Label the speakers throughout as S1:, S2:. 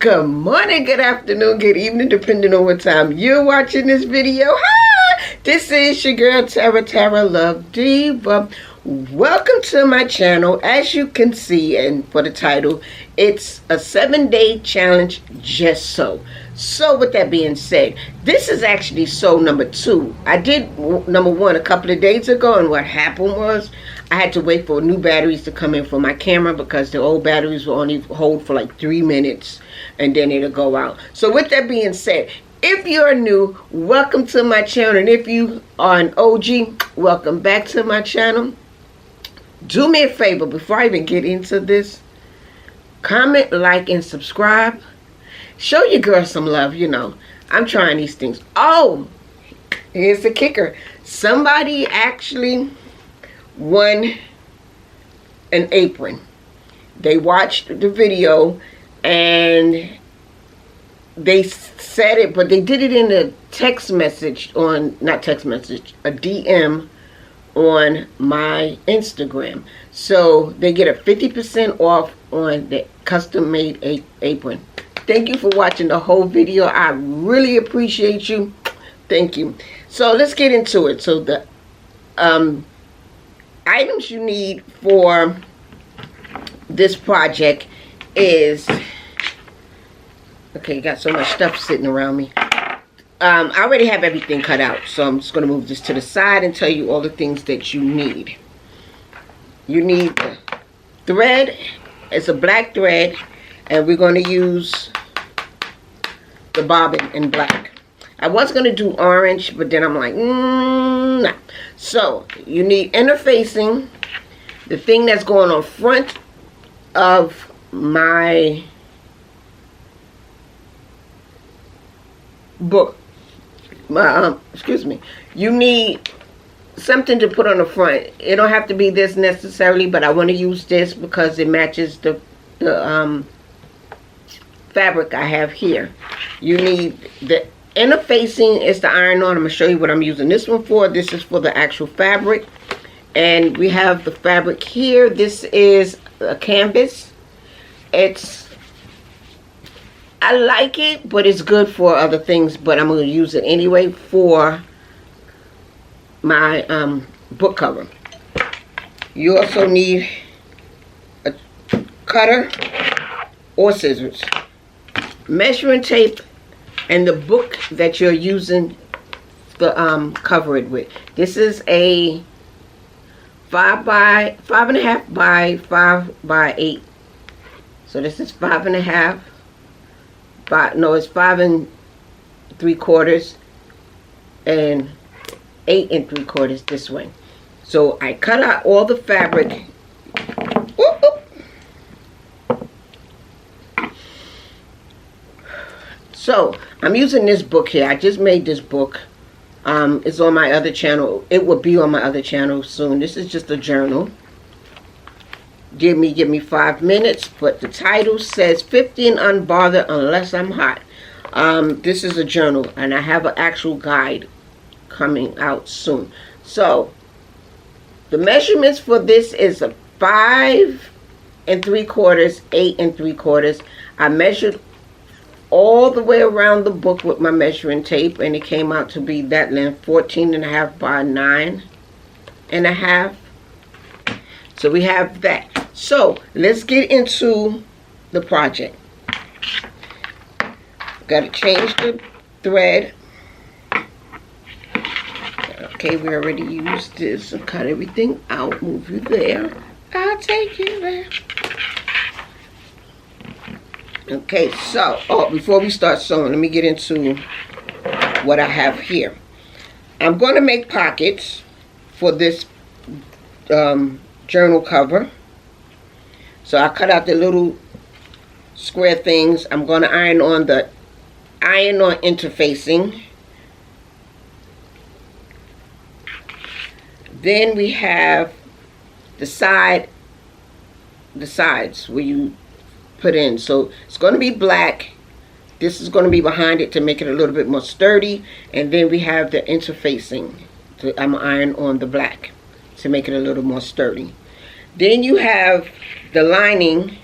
S1: Good morning, good afternoon, good evening, depending on what time you're watching this video. Hi! This is your girl, Tara Love Diva. Welcome to my channel. As you can see, and for the title, it's a 7-day challenge, just so. So with that being said, this is actually sew number 2. I did number 1 a couple of days ago, and what happened was I had to wait for new batteries to come in for my camera because the old batteries will only hold for like 3 minutes and then it'll go out. So with that being said, if you're new, welcome to my channel, and if you are an OG, welcome back to my channel. Do me a favor before I even get into this. Comment, like, and subscribe. Show your girl some love, you know. I'm trying these things. Oh, here's the kicker. Somebody actually won an apron. They watched the video and they said it, but they did it in a text message on, not text message, a DM on my Instagram. So they get a 50% off on the custom made apron. Thank you for watching the whole video. I really appreciate you. Thank you. So let's get into it. So the items you need for this project is, okay, got so much stuff sitting around me. I already have everything cut out, so I'm just going to move this to the side and tell you all the things that you need. You need the thread. It's a black thread, and we're going to use the bobbin in black. I was going to do orange, but then I'm like, nah. So you need interfacing, the thing that's going on front of my book. Excuse me. You need something to put on the front. It don't have to be this necessarily, but I want to use this because it matches the fabric I have here. You need the interfacing is the iron-on. I'm going to show you what I'm using this one for. This is for the actual fabric. And we have the fabric here. This is a canvas. I like it, but it's good for other things, but I'm going to use it anyway for my book cover. You also need a cutter or scissors, measuring tape, and the book that you're using to cover it with. This is a 5.5 by 5 by 8. So this is 5.5 by, no, it's 5 3/4 and 8 3/4 this way. So I cut out all the fabric. Whoop, whoop. So I'm using this book here. I just made this book. It's on my other channel. It will be on my other channel soon. This is just a journal. Give me 5 minutes, but the title says 50 and unbothered unless I'm hot. This is a journal, and I have an actual guide coming out soon. So the measurements for this is a 5 3/4, 8 3/4. I measured all the way around the book with my measuring tape, and it came out to be that length, 14.5 by 9.5. So we have that. So let's get into the project. Got to change the thread. Okay, we already used this. So cut everything out. Move you there. I'll take you there. Okay, so before we start sewing, let me get into what I have here. I'm going to make pockets for this journal cover. So I cut out the little square things. I'm going to iron on interfacing. Then we have the sides where you put in. So it's going to be black. This is going to be behind it to make it a little bit more sturdy. And then we have the interfacing. So I'm iron on the black to make it a little more sturdy. Then you have the lining,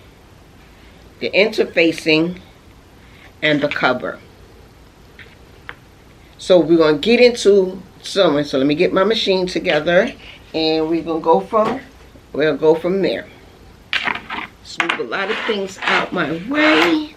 S1: the interfacing, and the cover. So we're going to get into sewing. So let me get my machine together, and we'll go from there. Smooth a lot of things out my way.